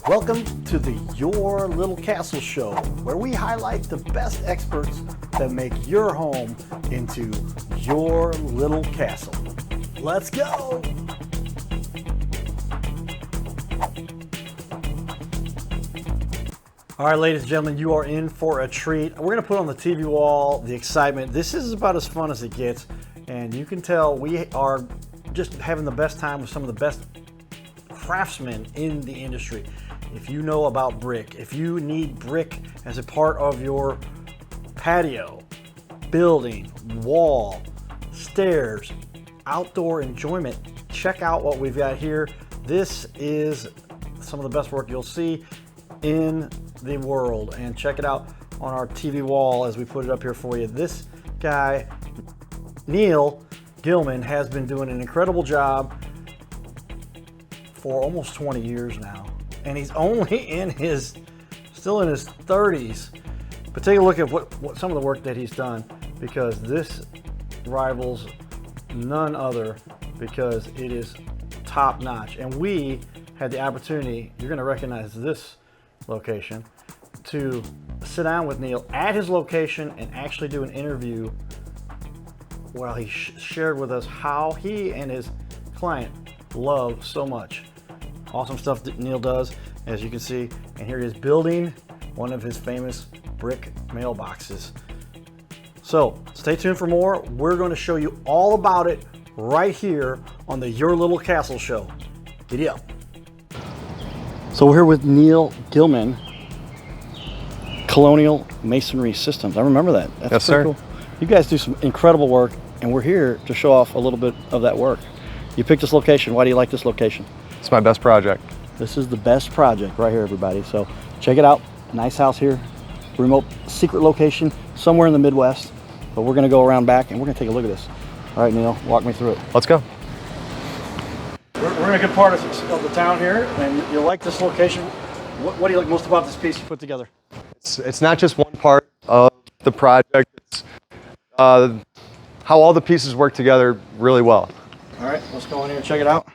Welcome to the Your Little Castle Show, where we highlight the best experts that make your home into your little castle. Let's go! All right, ladies and gentlemen, you are in for a treat. We're going to put on the TV wall the excitement. This is about as fun as it gets, and you can tell we are just having the best time with some of the best craftsmen in the industry. If you know about brick, if you need brick as a part of your patio, building, wall, stairs, outdoor enjoyment, check out what we've got here. This is some of the best work you'll see in the world, and check it out on our TV wall as we put it up here for you. This guy, Neal Gillmann, has been doing an incredible job for almost 20 years now, and he's only still in his 30s. But take a look at what some of the work that he's done, because this rivals none other, because it is top notch. And we had the opportunity, you're going to recognize this location, to sit down with Neal at his location and actually do an interview while he shared with us how he and his client love so much. Awesome stuff that Neal does, as you can see. And here he is building one of his famous brick mailboxes. So stay tuned for more. We're going to show you all about it right here on the Your Little Castle Show. Giddy up. So we're here with Neal Gillmann Colonial Masonry Systems. I remember that. That's yes, sir. Cool. You guys do some incredible work, and we're here to show off a little bit of that work. You picked this location. Why do you like this location? It's my best project. This is the best project right here, everybody. So check it out. Nice house here. Remote secret location somewhere in the Midwest. But we're going to go around back and we're going to take a look at this. All right, Neal, walk me through it. Let's go. We're in a good part of the town here, and you'll like this location. What do you like most about this piece you put together? It's not just one part of the project. It's how all the pieces work together really well. All right, let's go in here and check it out.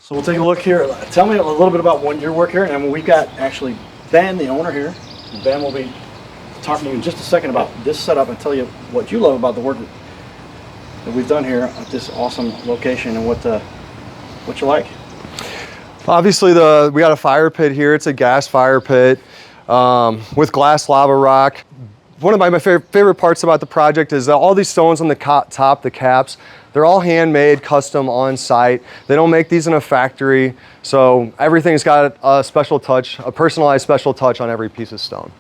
So we'll take a look here. Tell me a little bit about your work here, and we've got actually Ben, the owner here. Ben will be talking to you in just a second about this setup and tell you what you love about the work that we've done here at this awesome location, and what you like. Obviously, we got a fire pit here. It's a gas fire pit with glass lava rock. One of my favorite parts about the project is that all these stones on the top, the caps, they're all handmade, custom, on site. They don't make these in a factory, so everything's got a special touch, a personalized special touch on every piece of stone.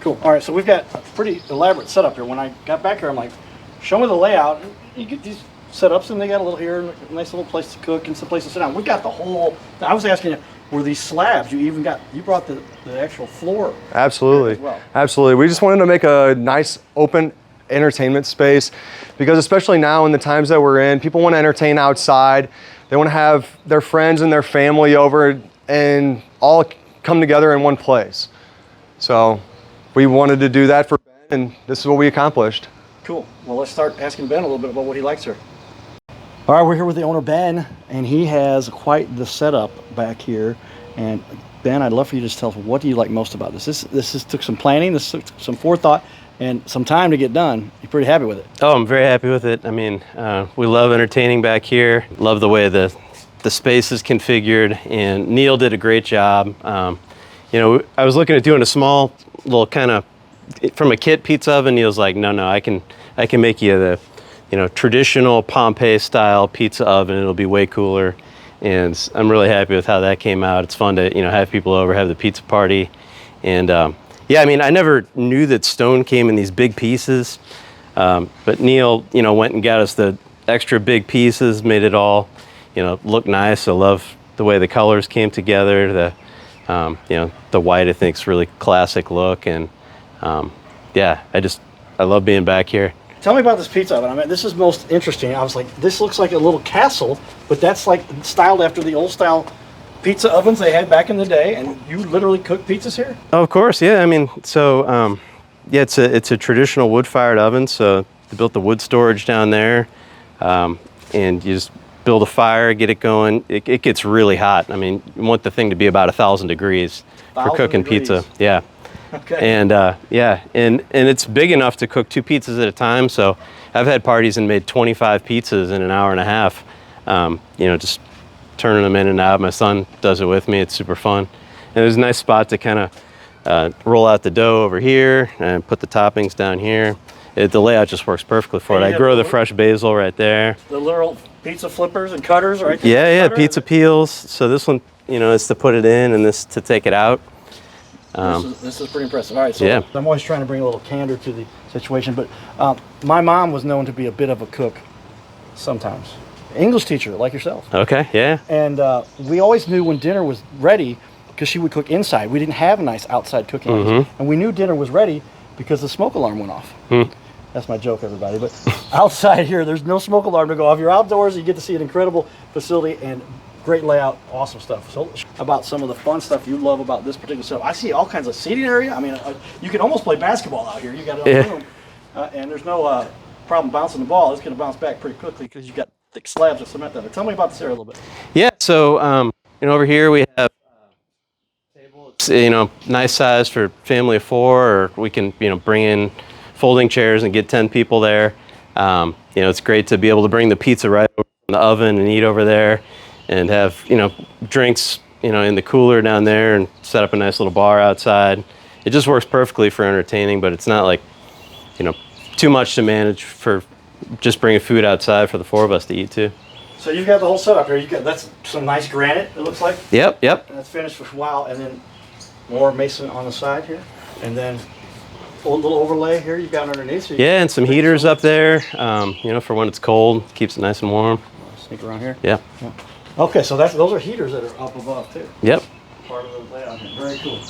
Cool. All right, so we've got a pretty elaborate setup here. When I got back here, I'm like, show me the layout. You get these setups, and they got a little here, a nice little place to cook and some place to sit down. We got the whole. I was asking you, were these slabs? You brought the actual floor. Absolutely, as well. Absolutely. We just wanted to make a nice open entertainment space, because especially now in the times that we're in, people want to entertain outside. They want to have their friends and their family over and all come together in one place. So we wanted to do that for Ben, and this is what we accomplished. Cool. Well, let's start asking Ben a little bit about what he likes here. All right, we're here with the owner, Ben, and he has quite the setup back here. And Ben, I'd love for you to just tell us, what do you like most about this? This took some planning, this took some forethought, and some time to get done. You're pretty happy with it? Oh, I'm very happy with it. I mean, we love entertaining back here. Love the way the space is configured, and Neal did a great job. You know, I was looking at doing a small little kind of from a kit pizza oven. Neal's like, no, I can make you the, traditional Pompeii style pizza oven. It'll be way cooler. And I'm really happy with how that came out. It's fun to, have people over, have the pizza party. And yeah, I mean, I never knew that stone came in these big pieces. But Neal, went and got us the extra big pieces, made it all, look nice. I love the way the colors came together. The white, I think, is really classic look. And yeah, I love being back here. Tell me about this pizza oven. I mean, this is most interesting. I was like, this looks like a little castle, but that's like styled after the old style pizza ovens they had back in the day, and you literally cook pizzas here? Oh, of course, yeah. I mean, so yeah, it's a traditional wood-fired oven. So they built the wood storage down there, and you just build a fire, get it going. It gets really hot. I mean, you want the thing to be about 1,000 degrees for cooking pizza. Yeah. Okay. And yeah, and it's big enough to cook 2 pizzas at a time. So I've had parties and made 25 pizzas in an hour and a half. You know, just turning them in and out. My son does it with me. It's super fun. And there's a nice spot to kind of roll out the dough over here and put the toppings down here. The layout just works perfectly for it. I grow the fresh basil right there. The little pizza flippers and cutters, right? Yeah, pizza peels. So this one, you know, is to put it in, and this to take it out. This is pretty impressive. All right, so Yeah. I'm always trying to bring a little candor to the situation, but my mom was known to be a bit of a cook sometimes. English teacher, like yourself. Okay, yeah. And we always knew when dinner was ready because she would cook inside. We didn't have a nice outside cooking area. And we knew dinner was ready because the smoke alarm went off. That's my joke, everybody. But outside here, there's no smoke alarm to go off. You're outdoors, you get to see an incredible facility and great layout, awesome stuff. So about some of the fun stuff you love about this particular setup. I see all kinds of seating area. I mean, you can almost play basketball out here. You got it on room. And there's no problem bouncing the ball. It's going to bounce back pretty quickly because you got thick slabs of cement there. Tell me about this area a little bit. Yeah, so you know, over here we have table. It's, you know, nice size for family of 4, or we can, you know, bring in folding chairs and get 10 people there. You know, it's great to be able to bring the pizza right over in the oven and eat over there, and have, you know, drinks, you know, in the cooler down there, and set up a nice little bar outside. It just works perfectly for entertaining, but it's not like, you know, too much to manage for just bringing food outside for the 4 of us to eat too. So you've got the whole setup here. That's some nice granite, it looks like. Yep. And that's finished for a while, and then more mason on the side here, and then a little overlay here you've got underneath. So Yeah, and some heaters up there, you know, for when it's cold, keeps it nice and warm. Sneak around here. Yeah. Okay, so those are heaters that are up above too. Yep. Part of the layout here. Very cool.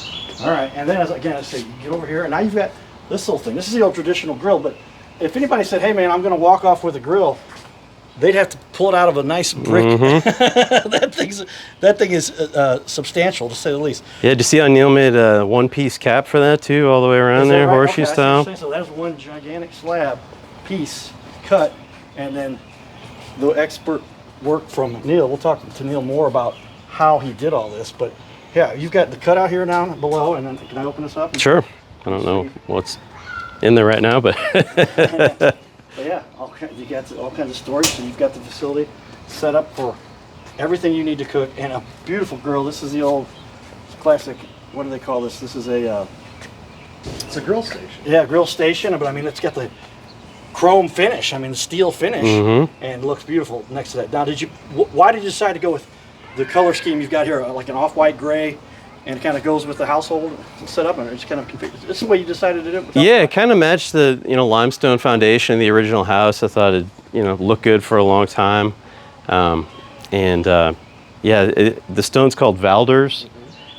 All right, and then again, I say you get over here, and now you've got this little thing. This is the old traditional grill, but if anybody said, "Hey, man, I'm going to walk off with a grill," they'd have to pull it out of a nice brick. that thing is substantial, to say the least. Yeah, did you see how Neal made a one-piece cap for that too, all the way around there, right? horseshoe Okay, style? So that's one gigantic slab piece cut, and then the expert work from Neal. We'll talk to Neal more about how he did all this, but yeah, you've got the cutout here down below, and then can I open this up? Sure. I don't know what's in there right now, but But yeah, you got all kinds of storage. So you've got the facility set up for everything you need to cook, and a beautiful grill. This is the old classic. What do they call this? This is It's a grill station. yeah, grill station. But I mean, it's got the chrome finish. I mean, the steel finish, and looks beautiful next to that. Now, why did you decide to go with the color scheme you've got here, like an off-white gray? And it kind of goes with the household setup, and it's kind of configured. This is the way you decided to do it. yeah, it kind of matched the, you know, limestone foundation of the original house. I thought it, you know, looked good for a long time, yeah, the stone's called Valders.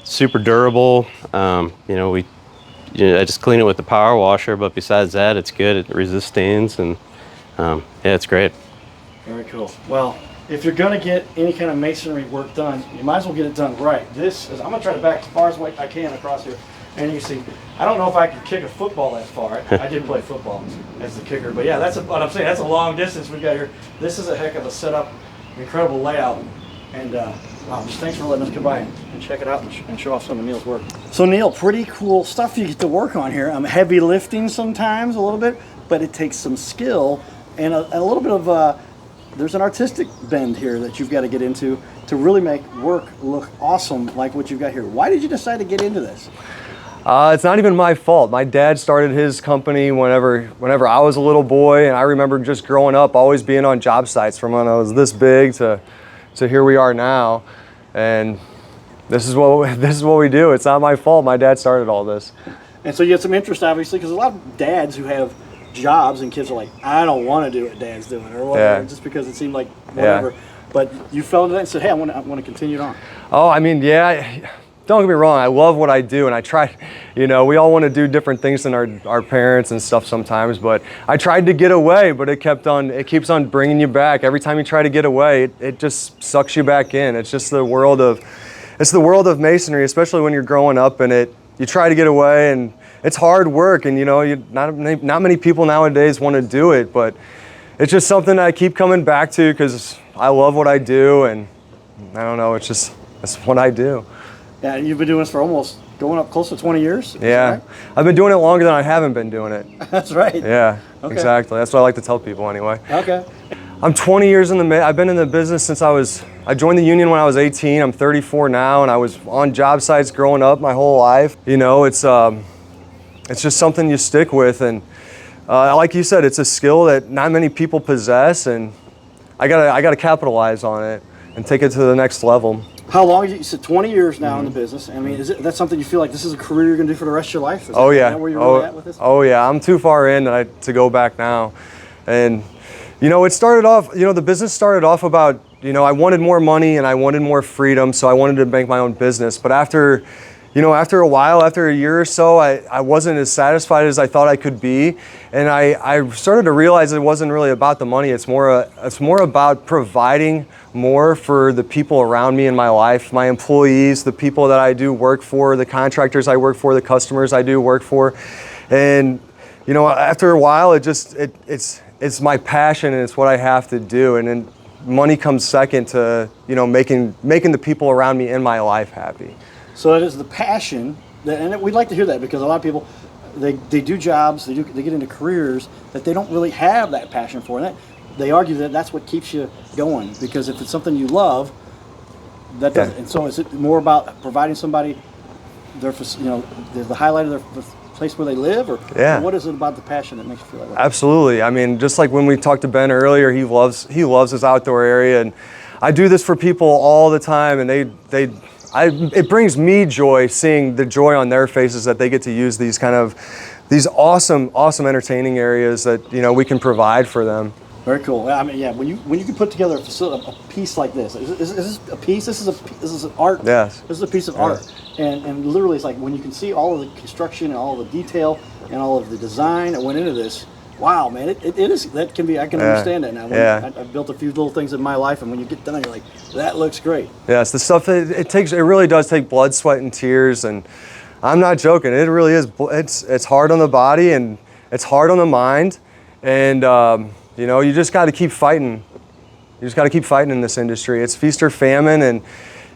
Super durable. You know, I just clean it with the power washer, but besides that, it's good. It resists stains, and yeah, it's great. Very cool. Well, if you're going to get any kind of masonry work done, you might as well get it done right. I'm going to try to back as far as I can across here. And you can see, I don't know if I can kick a football that far. I did play football as the kicker. But yeah, that's what I'm saying. That's a long distance we've got here. This is a heck of a setup, incredible layout. And wow, just thanks for letting us come by and check it out and show off some of Neal's work. So Neal, pretty cool stuff you get to work on here. Heavy lifting sometimes, a little bit, but it takes some skill and a little bit of there's an artistic bend here that you've got to get into to really make work look awesome like what you've got here. Why did you decide to get into this? It's not even my fault. My dad started his company whenever I was a little boy, and I remember just growing up always being on job sites from when I was this big to here we are now. And this is what we do. It's not my fault. My dad started all this. And so you had some interest, obviously, because a lot of dads who have jobs and kids are like, I don't want to do what dad's doing or whatever, just because it seemed like whatever. But you fell into that and said, hey, I want to continue it on. Oh, I mean, yeah, don't get me wrong. I love what I do, and I try, you know, we all want to do different things than our parents and stuff sometimes, but I tried to get away, but it keeps on bringing you back. Every time you try to get away, it just sucks you back in. It's just the world of masonry, especially when you're growing up in it. You try to get away, and it's hard work, and you know, not many people nowadays want to do it, but it's just something I keep coming back to because I love what I do, and I don't know, it's what I do. Yeah, and you've been doing this for almost going up close to 20 years? Yeah, Right? I've been doing it longer than I haven't been doing it. That's right. Yeah, Okay. exactly. That's what I like to tell people anyway. Okay. I'm 20 years I've been in the business since I joined the union when I was 18. I'm 34 now, and I was on job sites growing up my whole life. You know, it's just something you stick with, and like you said, it's a skill that not many people possess, and I gotta capitalize on it and take it to the next level. How long? You said 20 years now in the business. I mean, that's something you feel like this is a career you're going to do for the rest of your life? Is that where you're really at with this? Oh yeah, I'm too far in to go back now. And you know, it started off, you know, the business started off about, you know, I wanted more money and I wanted more freedom, so I wanted to make my own business. But after a while, after a year or so, I wasn't as satisfied as I thought I could be. And I started to realize it wasn't really about the money. It's more about providing more for the people around me in my life, my employees, the people that I do work for, the contractors I work for, the customers I do work for. And, you know, after a while, it's my passion and it's what I have to do. And then money comes second to, you know, making the people around me in my life happy. So it is the passion, and we'd like to hear that, because a lot of people, they do jobs, they get into careers that they don't really have that passion for, and they argue that that's what keeps you going, because if it's something you love, that doesn't. And so is it more about providing somebody the highlight of the place where they live, or what is it about the passion that makes you feel that way? Absolutely. I mean, just like when we talked to Ben earlier, he loves his outdoor area, and I do this for people all the time, and it brings me joy seeing the joy on their faces that they get to use these awesome entertaining areas that, you know, we can provide for them. Very cool. I mean, yeah. When you can put together a piece like this, is this a piece? This is an art. Yes. This is a piece of art, and literally, it's like when you can see all of the construction and all of the detail and all of the design that went into this. Wow, man, it is. That can be. I can understand that now. I've built a few little things in my life, and when you get done, you're like, that looks great. Yes, the stuff it really does take blood, sweat, and tears, and I'm not joking. It really is. It's hard on the body and it's hard on the mind, and you know, you just got to keep fighting. You just got to keep fighting in this industry. It's feast or famine, and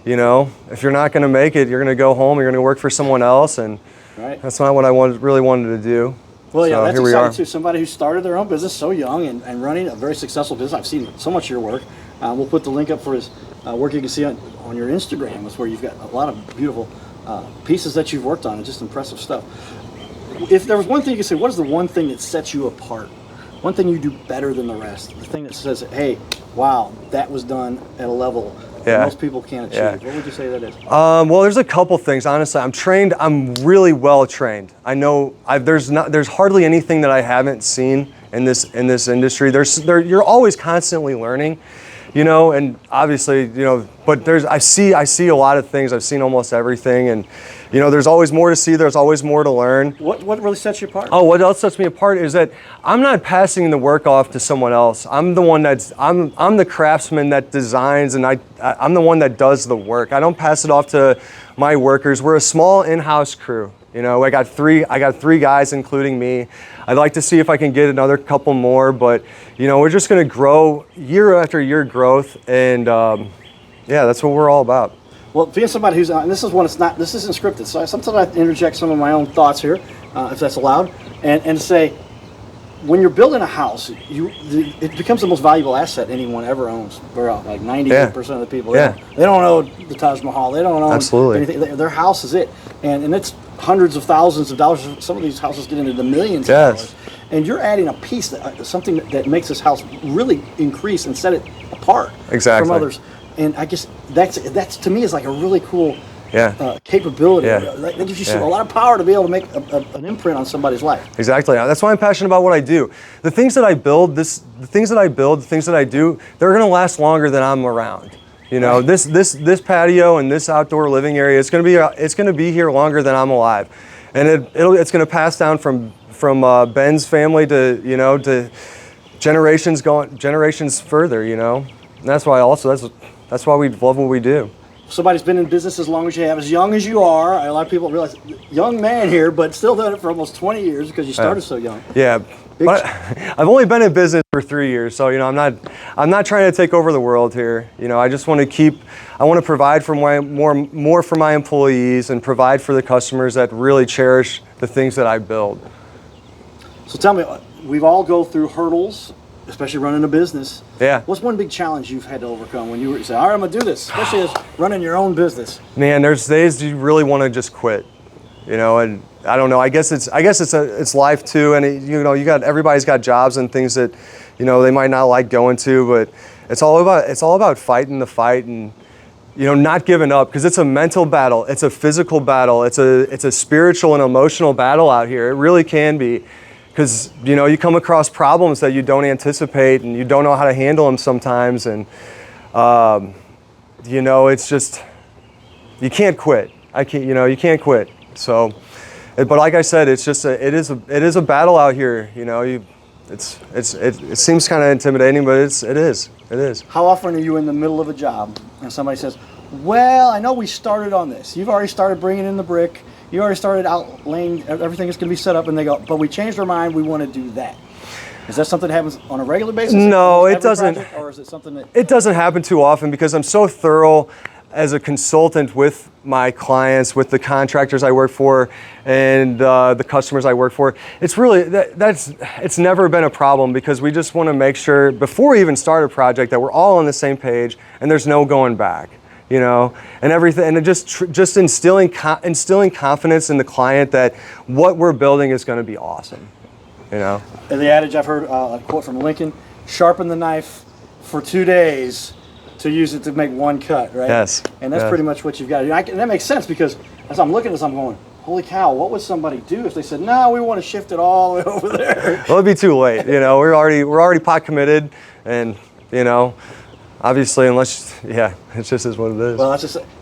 you know, if you're not going to make it, you're going to go home. You're going to work for someone else, and that's not what I really wanted to do. Well, yeah, so that's exciting too. Somebody who started their own business so young and running a very successful business. I've seen so much of your work. We'll put the link up for his work. You can see on your Instagram. That's where you've got a lot of beautiful pieces that you've worked on, and just impressive stuff. If there was one thing you could say, what is the one thing that sets you apart? One thing you do better than the rest? The thing that says, hey, wow, that was done at a level that most people can't achieve. What would you say that is? Well, there's a couple things. Honestly, I'm really well trained. I know there's hardly anything that I haven't seen in this industry. You're always constantly learning, you know, and obviously, you know, but I see a lot of things. I've seen almost everything, and you know, there's always more to see. There's always more to learn. What really sets you apart? Oh, what else sets me apart is that I'm not passing the work off to someone else. I'm the one I'm the craftsman that designs, and I'm the one that does the work. I don't pass it off to my workers. We're a small in-house crew. You know, I got three guys, including me. I'd like to see if I can get another couple more, but you know, we're just going to grow year after year growth, and yeah, that's what we're all about. Well, being somebody who's and this isn't scripted, so sometimes I interject some of my own thoughts here, if that's allowed, and say, when you're building a house, it becomes the most valuable asset anyone ever owns. We're like 98% of the people. They don't own the Taj Mahal. They don't own anything. Their house is it, and it's hundreds of thousands of dollars. Some of these houses get into the millions of dollars. And you're adding a piece something that makes this house really increase and set it apart from others. And I guess that's to me is like a really cool capability. That gives you a lot of power to be able to make an imprint on somebody's life. Exactly. That's why I'm passionate about what I do. The things that I build, the things that I do, they're going to last longer than I'm around. You know, this patio and this outdoor living area, it's going to be here longer than I'm alive, and it's going to pass down from Ben's family to generations further. You know, and that's why we love what we do. Somebody's been in business as long as you have, as young as you are. A lot of people realize, young man here, but still done it for almost 20 years because you started so young. Yeah, But I've only been in business for 3 years, so I'm not trying to take over the world here. I just want to provide for more for my employees and provide for the customers that really cherish the things that I build. So tell me, we've all go through hurdles, especially running a business. Yeah. What's one big challenge you've had to overcome when you say, all right, I'm gonna do this, especially as running your own business? Man, there's days you really want to just quit, and I don't know. I guess it's life too, and everybody's got jobs and things that, they might not like going to, but it's all about fighting the fight and, not giving up, because it's a mental battle, it's a physical battle, it's a spiritual and emotional battle out here. It really can be, because you come across problems that you don't anticipate and you don't know how to handle them sometimes, and it's just, you can't quit. You can't quit. So. But like I said, it's just it is a battle out here. It seems kind of intimidating, but it is. How often are you in the middle of a job and somebody says, "Well, I know we started on this. You've already started bringing in the brick. You already started outlaying everything is going to be set up," and they go, "But we changed our mind. We want to do that." Is that something that happens on a regular basis? No, it doesn't. Project, or is it something that it doesn't happen too often, because I'm so thorough as a consultant with my clients, with the contractors I work for, and the customers I work for. It's really, it's never been a problem, because we just want to make sure before we even start a project that we're all on the same page and there's no going back, and everything, and just instilling confidence in the client that what we're building is going to be awesome, And the adage I've heard, a quote from Lincoln: "Sharpen the knife for 2 days to use it to make one cut," right? Yes. And that's pretty much what you've got to do. And that makes sense, because as I'm looking at this, I'm going, holy cow, what would somebody do if they said, "No, we want to shift it all the way over there"? Well, it'd be too late. We're already pot committed, and obviously, it just is what it is. Well,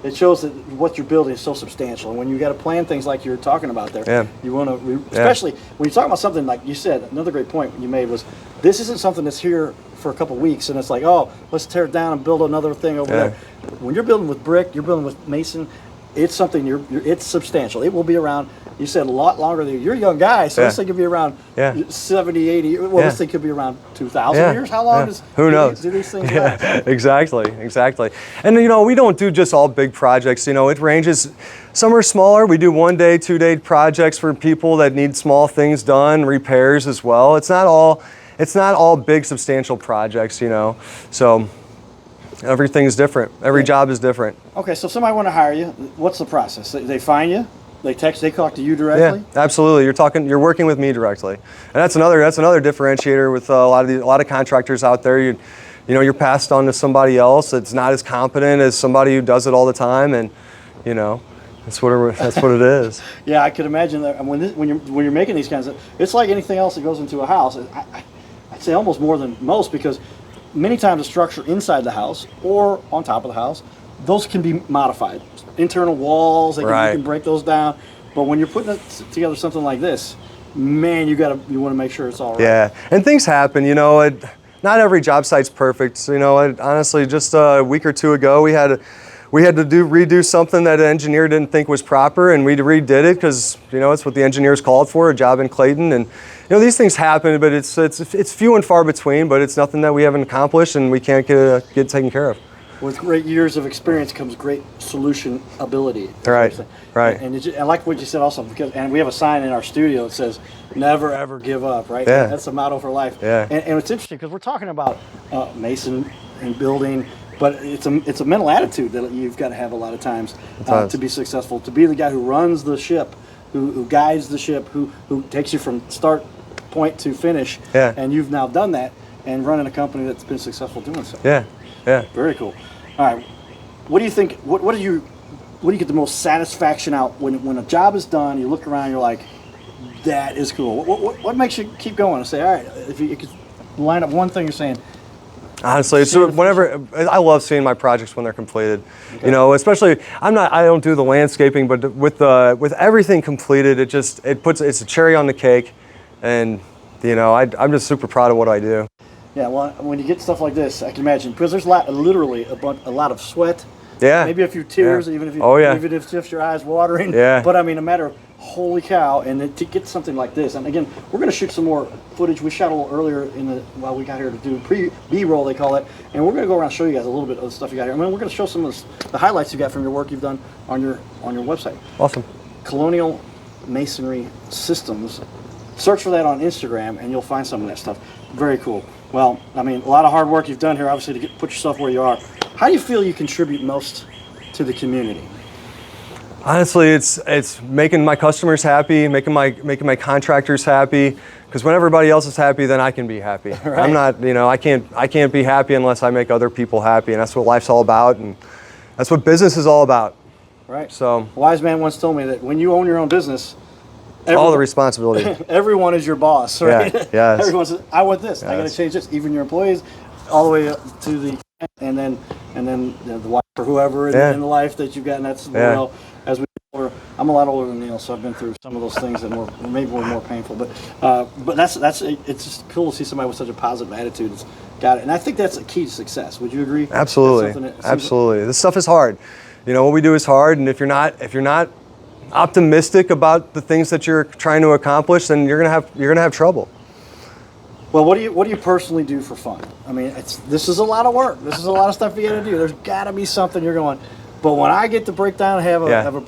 it shows that what you're building is so substantial, and when you got to plan things like you're talking about there, you want to, especially when you talk about something like you said. Another great point you made was, this isn't something that's here for a couple of weeks and it's like, oh, let's tear it down and build another thing over there. When you're building with brick, you're building with mason, it's something it's substantial. It will be around. You said a lot longer than you're a young guy, so this thing could be around 70, 80. Well, this thing could be around 2,000 years. How long Who knows? Do these things last? Exactly. And we don't do just all big projects. It ranges. Some are smaller. We do 1 day, 2 day projects for people that need small things done, repairs as well. It's not all big substantial projects. So everything's different. Every job is different. Okay, so if somebody want to hire you, what's the process? They find you. They talk to you directly? Yeah, absolutely. You're working with me directly, and that's another differentiator with a lot of contractors out there. You're passed on to somebody else that's not as competent as somebody who does it all the time, and that's what it is. Yeah, I could imagine that when you're making these kinds of, it's like anything else that goes into a house. I'd say almost more than most, because many times the structure inside the house or on top of the house, those can be modified. Internal walls, you can break those down. But when you're putting together something like this, man, you want to make sure it's all right. Yeah, and things happen. Not every job site's perfect. Honestly, just a week or two ago, we had to redo something that an engineer didn't think was proper, and we redid it because it's what the engineers called for, a job in Clayton, and these things happen, but it's few and far between. But it's nothing that we haven't accomplished and we can't get taken care of. With great years of experience comes great solution ability. Right. And I like what you said also, and we have a sign in our studio that says, "Never ever give up." Right. Yeah. That's the motto for life. Yeah. And it's interesting because we're talking about mason and building, but it's a mental attitude that you've got to have a lot of times to be successful. To be the guy who runs the ship, who guides the ship, who takes you from start point to finish. Yeah. And you've now done that and running a company that's been successful doing so. Yeah. Very cool. All right. What do you think? What do you get the most satisfaction out when a job is done? You look around, you're like, that is cool. What makes you keep going and say, all right, if you could line up one thing you're saying? Honestly, so whenever I love seeing my projects when they're completed, especially I don't do the landscaping, but with everything completed, it's a cherry on the cake, and I'm just super proud of what I do. Yeah, well, when you get stuff like this, I can imagine, because there's literally a lot of sweat. Yeah. Maybe a few tears, even if your eyes watering. Yeah. But I mean, a matter of holy cow. And then to get something like this, and again, we're going to shoot some more footage. We shot a little earlier while we got here to do B-roll, they call it, and we're going to go around and show you guys a little bit of the stuff you got here. I mean, we're going to show some of the highlights you got from your work you've done on your website. Awesome. Colonial Masonry Systems. Search for that on Instagram and you'll find some of that stuff. Very cool. Well, I mean, a lot of hard work you've done here, obviously, to put yourself where you are. How do you feel you contribute most to the community? Honestly, it's making my customers happy, making my contractors happy. Because when everybody else is happy, then I can be happy. Right. I'm not, I can't be happy unless I make other people happy, and that's what life's all about, and that's what business is all about. Right. So, a wise man once told me that when you own your own business, all the responsibility. Everyone is your boss, right? Yeah. Yes. Everyone says, "I want this. Yes. I got to change this." Even your employees, all the way up to the, and then the wife or whoever in the life that you've got, and that's as we. I'm a lot older than Neal, so I've been through some of those things that maybe were more painful. But it's just cool to see somebody with such a positive attitude that's got it, and I think that's a key to success. Would you agree? Absolutely, absolutely. This stuff is hard. What we do is hard, and if you're not optimistic about the things that you're trying to accomplish, then you're gonna have trouble. Well, what do you personally do for fun? I mean, this is a lot of work. This is a lot of stuff you got to do. There's got to be something you're going. But when I get to break down and have a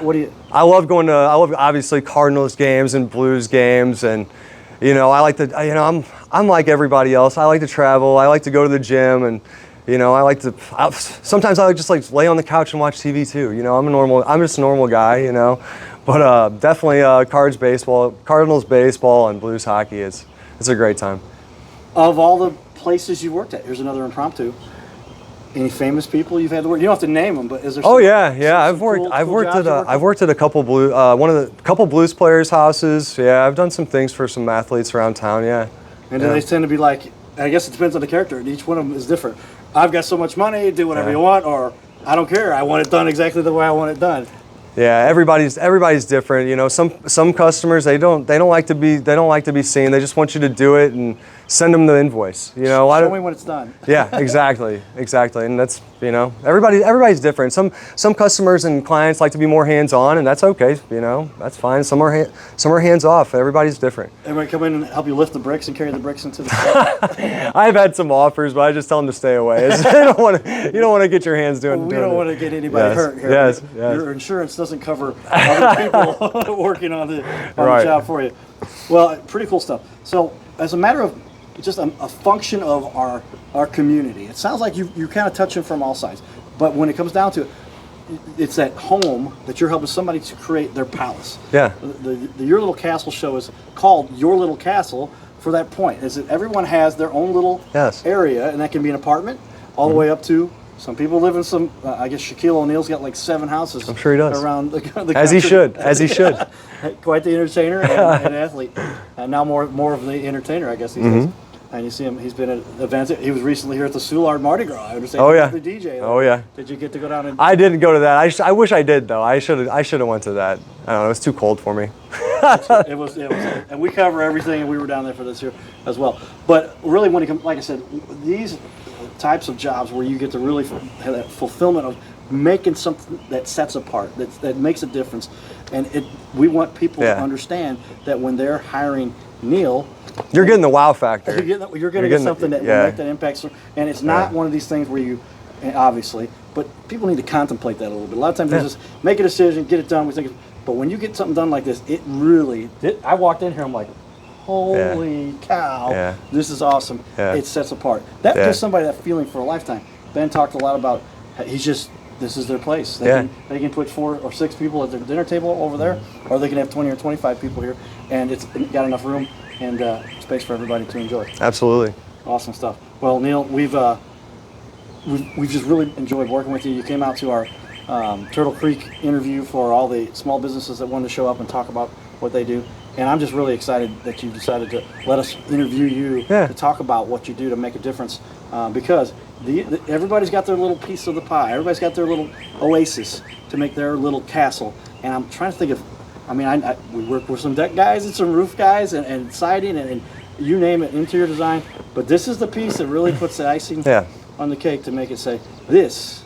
what do you? I love obviously Cardinals games and Blues games, and I like to I'm like everybody else. I like to travel. I like to go to the gym, and sometimes I just like lay on the couch and watch TV too. I'm just a normal guy, But definitely Cardinals baseball and Blues hockey it's a great time. Of all the places you worked at, here's another impromptu. Any famous people you've had to work? You don't have to name them, but is there? I've worked at a couple couple Blues players' houses. Yeah, I've done some things for some athletes around town. Yeah. And do they tend to be like? I guess it depends on the character. Each one of them is different. I've got so much money, do whatever you want, or I don't care. I want it done exactly the way I want it done. Yeah, everybody's different. Some customers they don't like to be seen. They just want you to do it and send them the invoice. Show me when it's done. Yeah, exactly, and that's everybody's different. Some customers and clients like to be more hands-on, and that's okay. That's fine. Some are hands-off. Everybody's different. Everybody come in and help you lift the bricks and carry the bricks into the car. I've had some offers, but I just tell them to stay away. You don't want to get your hands doing. We don't want to get anybody hurt here. Yes. Your insurance doesn't cover other people working on the job for you. Well, pretty cool stuff. So, as a matter of just a function of our community, it sounds like you're kind of touching from all sides. But when it comes down to it, it's that home that you're helping somebody to create their palace. Yeah. The Your Little Castle show is called Your Little Castle for that point. Is that everyone has their own little area, and that can be an apartment all the way up to. Some people live in some. I guess Shaquille O'Neal's got like 7 houses. I'm sure he does. Around the country. As he should. Quite the entertainer and athlete. And now more of the entertainer, I guess these days. And you see him. He's been at events. He was recently here at the Soulard Mardi Gras. I understand. Oh yeah. The DJ. Oh yeah. Did you get to go down and? I didn't go to that. I wish I did though. I should have went to that. I don't know. It was too cold for me. It was, and we cover everything, and we were down there for this year as well. But really, when it comes, like I said, these types of jobs where you get to really have that fulfillment of making something that sets apart, that makes a difference, and we want people to understand that when they're hiring Neal, you're getting the wow factor. You're going to get something that will make that impact. And it's not one of these things where you, obviously, but people need to contemplate that a little bit. A lot of times they just make a decision, get it done. We think, but when you get something done like this, it really. I walked in here, I'm like, holy cow, this is awesome. It sets apart. That gives somebody that feeling for a lifetime. Ben talked a lot about. This is their place. They can put 4 or 6 people at their dinner table over there, or they can have 20 or 25 people here, and it's got enough room and space for everybody to enjoy. Absolutely. Awesome stuff. Well, Neal, we've just really enjoyed working with you. You came out to our Turtle Creek interview for all the small businesses that wanted to show up and talk about what they do. And I'm just really excited that you decided to let us interview you to talk about what you do to make a difference, because everybody's got their little piece of the pie. Everybody's got their little oasis to make their little castle. And I'm trying to think of, we work with some deck guys and some roof guys and siding and you name it, interior design. But this is the piece that really puts the icing on the cake to make it say, this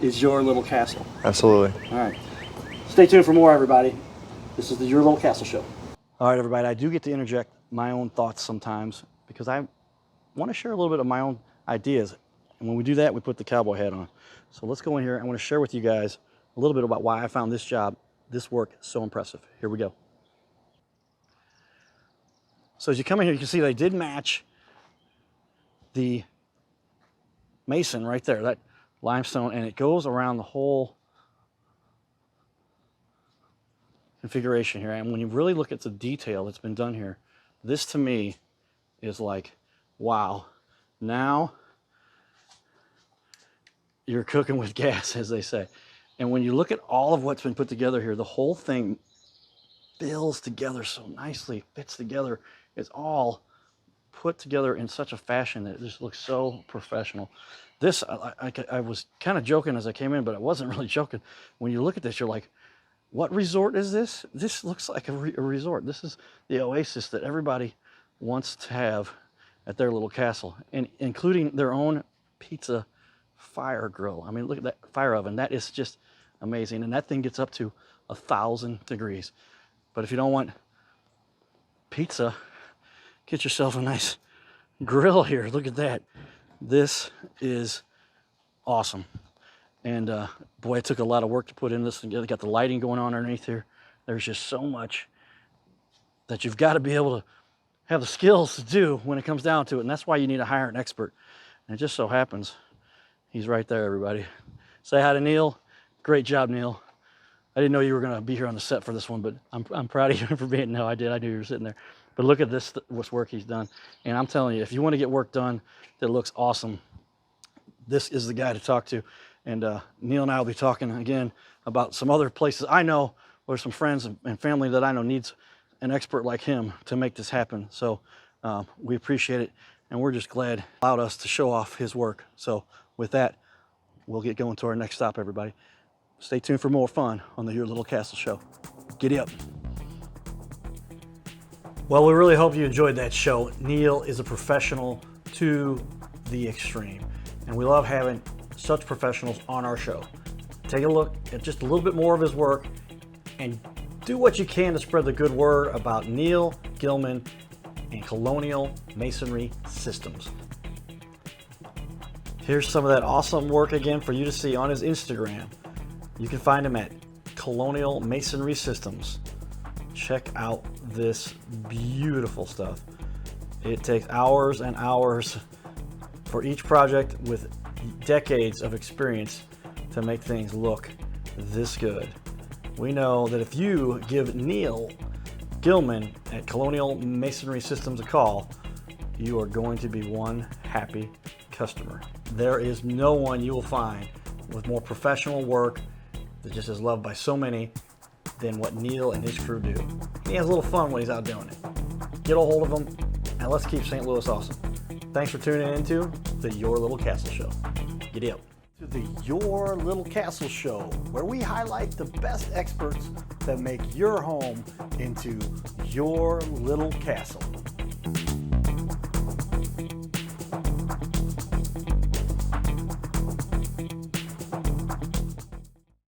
is your little castle. Absolutely. All right. Stay tuned for more, everybody. This is the Your Little Castle Show. All right, everybody, I do get to interject my own thoughts sometimes because I want to share a little bit of my own ideas. And when we do that, we put the cowboy hat on. So let's go in here. I want to share with you guys a little bit about why I found this job, this work, so impressive. Here we go. So as you come in here, you can see they did match the mason right there, that limestone, and it goes around the whole configuration here. And when you really look at the detail that's been done here, this to me is like, wow, now you're cooking with gas, as they say. And when you look at all of what's been put together here, the whole thing builds together so nicely, fits together. It's all put together in such a fashion that it just looks so professional. This, I was kind of joking as I came in, but I wasn't really joking. When you look at this, you're like, what resort is this? This looks like a resort. This is the oasis that everybody wants to have at their little castle, and including their own pizza fire grill. I mean, look at that fire oven. That is just amazing. And that thing gets up to 1,000 degrees. But if you don't want pizza, get yourself a nice grill here. Look at that. This is awesome. And boy, it took a lot of work to put in this. And you got the lighting going on underneath here. There's just so much that you've got to be able to have the skills to do when it comes down to it. And that's why you need to hire an expert. And it just so happens he's right there, everybody. Say hi to Neal. Great job, Neal. I didn't know you were going to be here on the set for this one, but I'm proud of you for being. No, I did. I knew you were sitting there. But look at this, what's work he's done. And I'm telling you, if you want to get work done that looks awesome, this is the guy to talk to. And Neal and I will be talking again about some other places I know where some friends and family that I know needs an expert like him to make this happen. So we appreciate it, and we're just glad he allowed us to show off his work. So with that, we'll get going to our next stop, everybody. Stay tuned for more fun on the Your Little Castle Show. Giddy up. Well, we really hope you enjoyed that show. Neal is a professional to the extreme, and we love having such professionals on our show. Take a look at just a little bit more of his work and do what you can to spread the good word about Neal Gillmann and Colonial Masonry Systems. Here's some of that awesome work again for you to see on his Instagram. You can find him at Colonial Masonry Systems. Check out this beautiful stuff. It takes hours and hours for each project with decades of experience to make things look this good. We know that if you give Neal Gillmann at Colonial Masonry Systems a call, you are going to be one happy customer. There is no one you will find with more professional work that just is loved by so many than what Neal and his crew do. He has a little fun when he's out doing it. Get a hold of him, and let's keep St. Louis awesome. Thanks for tuning into the Your Little Castle Show. Giddy up. To the Your Little Castle Show, where we highlight the best experts that make your home into your little castle.